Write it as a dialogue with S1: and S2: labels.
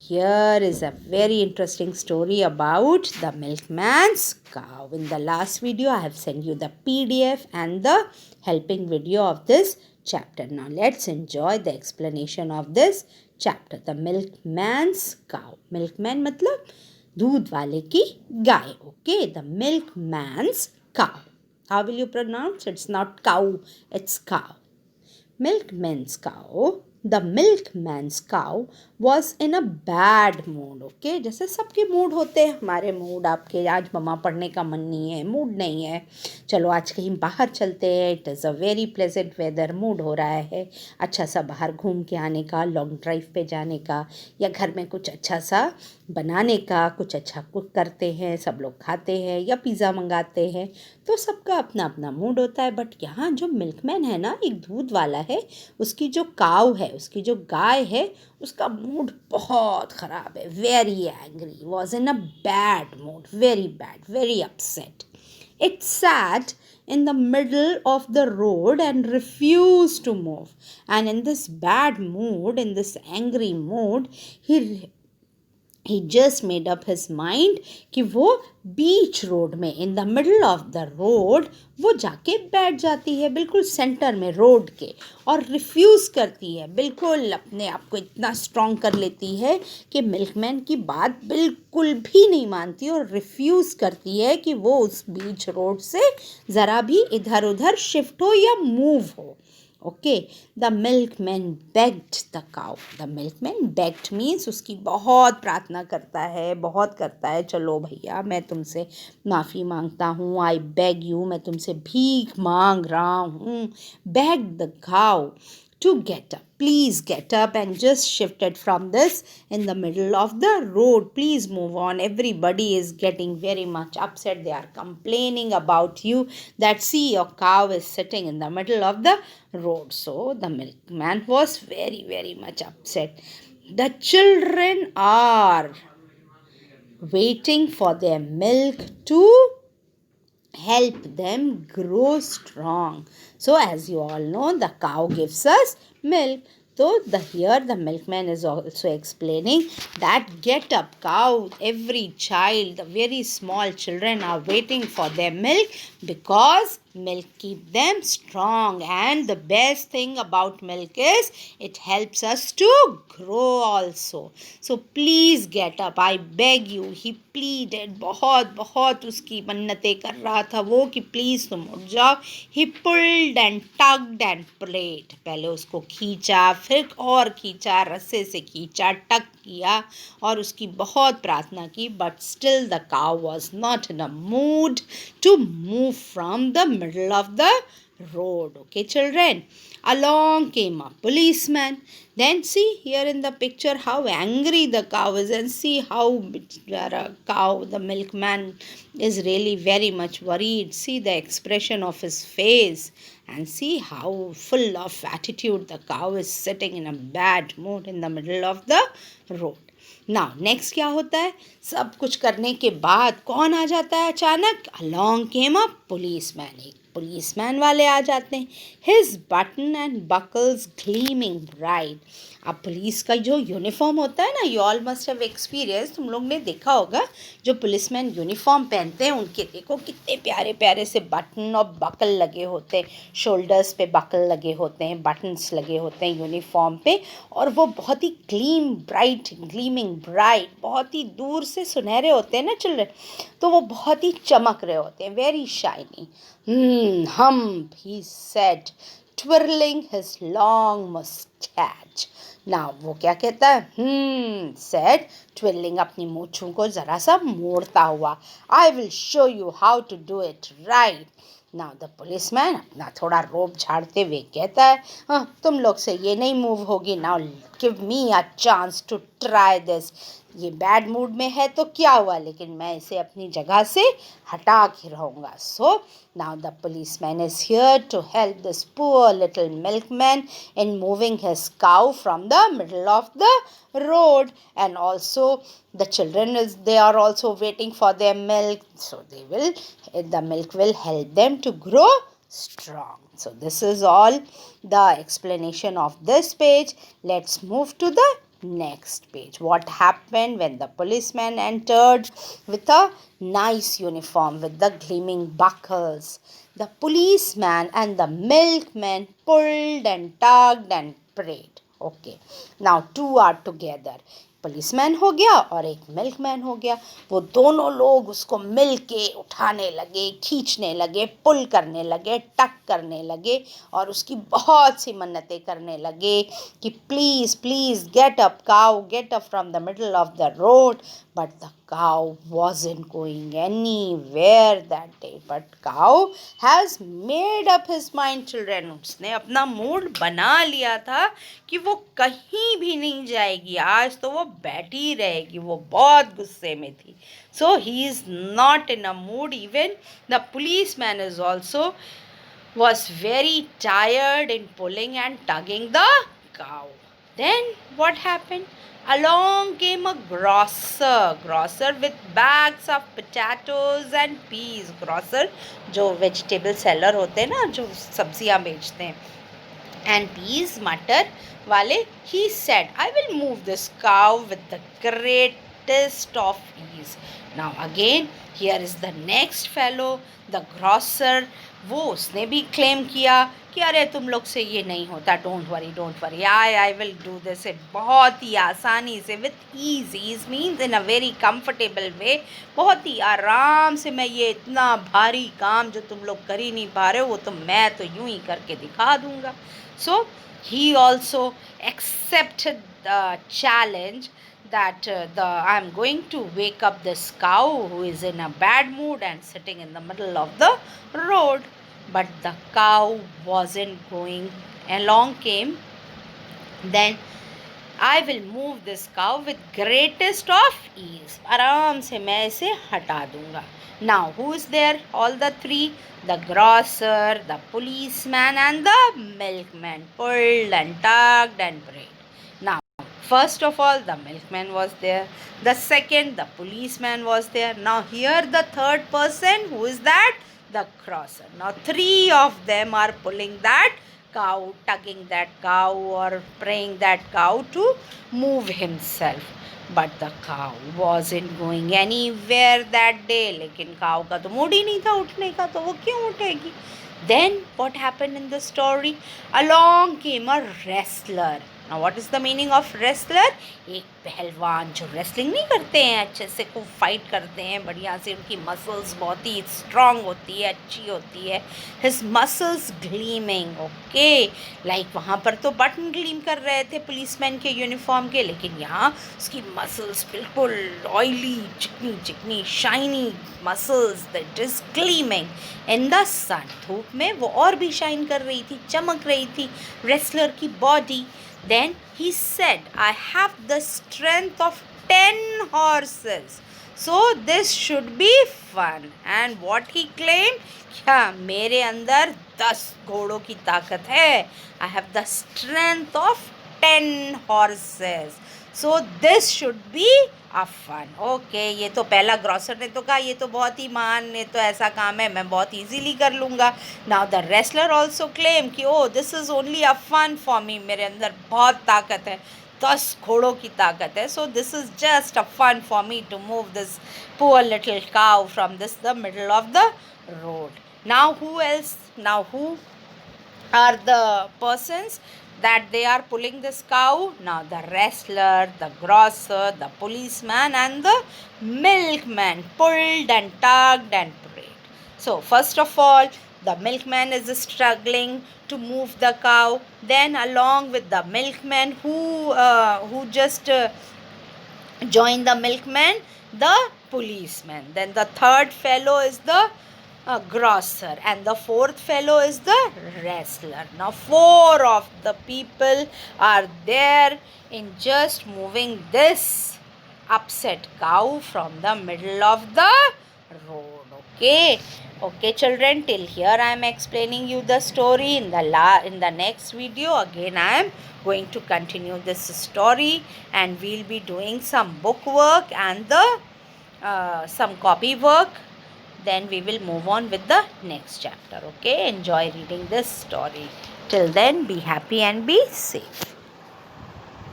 S1: Here is a very interesting story about the milkman's cow. In the last video, I have sent you the PDF and the helping video of this chapter. Now, let's enjoy the explanation of this chapter. The milkman's cow. Milkman matlab दूध वाले की गाय. Okay, the milkman's cow. How will you pronounce? It's not cow, it's cow. Milkman's cow. The milkman's cow was in a bad mood. Okay, जैसे सबके mood होते हैं, हमारे mood आपके, आज मम्मा पढ़ने का मन नहीं है, मूड नहीं है, चलो आज कहीं बाहर चलते हैं, it is a very pleasant weather, mood हो रहा है अच्छा सा बाहर घूम के आने का, लॉन्ग ड्राइव पे जाने का, या घर में कुछ अच्छा सा बनाने का, कुछ अच्छा कुक करते हैं, सब लोग खाते हैं या पिज़्ज़ा मंगाते हैं, तो सबका अपना अपना मूड होता है. बट यहाँ जो मिल्कमैन है ना, एक दूध वाला है, उसकी जो काऊ है, उसकी जो गाय है, उसका मूड बहुत ख़राब है. Very angry, was in a bad mood, very bad, very upset. It sat in the middle of the road and refused to move. And in this bad mood, in this angry mood, he just made up his mind कि वो बीच road में, in the middle of the road, वो जाके बैठ जाती है, बिल्कुल centre में रोड के, और रिफ्यूज़ करती है, बिल्कुल अपने आप को इतना स्ट्रॉन्ग कर लेती है कि मिल्कमैन की बात बिल्कुल भी नहीं मानती और रिफ्यूज़ करती है कि वो उस बीच रोड से ज़रा भी इधर उधर शिफ्ट हो या मूव हो. Okay, the milkman begged the cow. The milkman begged means उसकी बहुत प्रार्थना करता है, बहुत करता है, चलो भैया मैं तुमसे माफ़ी मांगता हूँ, I beg you, मैं तुमसे भीख मांग रहा हूँ. Begged the cow to get up. Please get up and just shift it from this in the middle of the road. Please move on. Everybody is getting very much upset. They are complaining about you that see your cow is sitting in the middle of the road. So the milkman was very, very much upset. The children are waiting for their milk to help them grow strong. So as you all know, the cow gives us milk. So here the milkman is also explaining that get up cow, every child, the very small children are waiting for their milk because milk keep them strong, and the best thing about milk is it helps us to grow also. So please get up, I beg you. He pleaded, बहुत बहुत उसकी मन्नतें कर रहा था वो कि please तुम उठ जाओ. He pulled and tugged and played. पहले उसको खींचा, फिर और खींचा, रस्से से खींचा, टक किया और उसकी बहुत प्रार्थना की. But still the cow was not in a mood to move from the middle of the road. Okay, children. Along came a policeman. Then see here in the picture how angry the cow is, and see how cow, the milkman, is really very much worried. See the expression of his face, and see how full of attitude the cow is sitting in a bad mood in the middle of the road. Now next क्या होता है, सब कुछ करने के बाद कौन आ जाता है अचानक? Along came a policeman. एक पुलिसमैन वाले आ जाते हैं. His button and buckles gleaming bright. अब पुलिस का जो यूनिफॉर्म होता है ना, you all must have experience, तुम लोग ने देखा होगा जो पुलिसमैन यूनिफॉर्म पहनते हैं उनके देखो कितने प्यारे प्यारे से बटन और बकल लगे होते हैं, शोल्डर्स पे बकल लगे होते हैं, बटन्स लगे होते हैं यूनिफॉर्म पे, और वो बहुत ही ग्लीमिंग ब्राइट, बहुत ही दूर से सुनहरे होते हैं ना चिल्ड्रन, तो वो बहुत ही चमक रहे होते हैं, very shiny. He said, twirling his long mustache. Now वो क्या कहता है? Said, twirling, अपनी मूंछों को जरा सा मोड़ता हुआ. I will show you how to do it right. Now the policeman अपना थोड़ा रोब झाड़ते हुए कहता है, हाँ तुम लोग से ये नहीं मूव होगी. Now give me a chance to try this. ये बैड मूड में है तो क्या हुआ, लेकिन मैं इसे अपनी जगह से हटा के रहूँगा. So now the policeman is here to help this poor little milkman in moving his cow from the middle of the road, and also the children they are also waiting for their milk, so the milk will help them to grow strong. So this is all the explanation of this page. Let's move to the next page. What happened when the policeman entered with a nice uniform with the gleaming buckles? The policeman and the milkman pulled and tugged and prayed. Okay, now two are together. Policeman हो गया और एक milkman हो गया. वो दोनों लोग उसको मिल के उठाने लगे, खींचने लगे, पुल करने लगे, टक करने लगे और उसकी बहुत सी मन्नतें करने लगे कि please please get up from the middle of the road. But the cow wasn't going anywhere that day. But cow has made up his mind, children. उसने अपना मूड बना लिया था कि वो कहीं भी नहीं जाएगी. आज तो वो बैठी रहेगी. वो बहुत गुस्से में थी. So he is not in a mood. Even the policeman is also was very tired in pulling and tugging the cow. Then what happened? Along came a grocer with bags of potatoes and peas. Grocer जो vegetable seller होते हैं ना, जो सब्जियां बेचते हैं, and peas मटर वाले. He said, I will move this cow with the greatest of ease. Now again here is the next fellow, the grocer. वो उसने भी क्लेम किया कि अरे तुम लोग से ये नहीं होता. Don't worry I will do this. बहुत ही आसानी से, with ease means in a very comfortable way. बहुत ही आराम से मैं ये इतना भारी काम जो तुम लोग कर ही नहीं पा रहे हो, वो तो मैं तो यूं ही करके दिखा दूंगा. सो he also accepted the challenge that I'm going to wake up this cow who is in a bad mood and sitting in the middle of the road. But the cow wasn't going. Along came, then I will move this cow with greatest of ease. आराम से मैं इसे हटा दूंगा. Now who is there? All the three, the grocer, the policeman and the milkman pulled and tugged and prayed. Now first of all the milkman was there. The second, the policeman was there. Now here the third person, who is that? The grocer. Now three of them are pulling that cow, tugging that cow or praying that cow to move himself. But the cow wasn't going anywhere that day. लेकिन cow का तो mood ही नहीं था उठने का, तो वो क्यों उठेगी? Then what happened in the story? Along came a wrestler. Now what is the meaning of wrestler? एक पहलवान जो रेसलिंग नहीं करते हैं, अच्छे से खूब फाइट करते हैं, बढ़िया से, उनकी मसल्स बहुत ही स्ट्रांग होती है, अच्छी होती है. His muscles gleaming. Okay, like वहाँ पर तो बटन ग्लीम कर रहे थे पुलिसमैन के यूनिफॉर्म के, लेकिन यहाँ उसकी मसल्स बिल्कुल ऑयली, चिकनी चिकनी, shiny muscles that is gleaming in the sun. धूप में वो और भी शाइन कर रही थी, चमक रही थी रेसलर की body. Then he said, I have the strength of 10 horses. So this should be fun. And what he claimed? क्या मेरे अंदर 10 घोड़ों की ताकत है. I have the strength of 10 horses. So this should be a fun. Okay, ये तो पहला ग्रॉसर ने तो कहा ये तो बहुत ही महान, ने तो ऐसा काम है, मैं बहुत इजीली कर लूँगा. Now the wrestler also claim कि oh this is only a fun for me. मेरे अंदर बहुत ताकत है, 10 घोड़ों की ताकत है. So this is just a fun for me to move this poor little cow from the middle of the road. Now who else? Now who are the persons that they are pulling this cow? Now the wrestler, the grocer, the policeman and the milkman pulled and tugged and prayed. So first of all, the milkman is struggling to move the cow. Then along with the milkman who just joined the milkman, the policeman. Then the third fellow is the grocer and the fourth fellow is the wrestler. Now 4 of the people are there in just moving this upset cow from the middle of the road. Okay children, till here I am explaining you the story. In the next video again I am going to continue this story and we'll be doing some book work and the some copy work. Then we will move on with the next chapter. Okay, enjoy reading this story. Till then, be happy and be safe.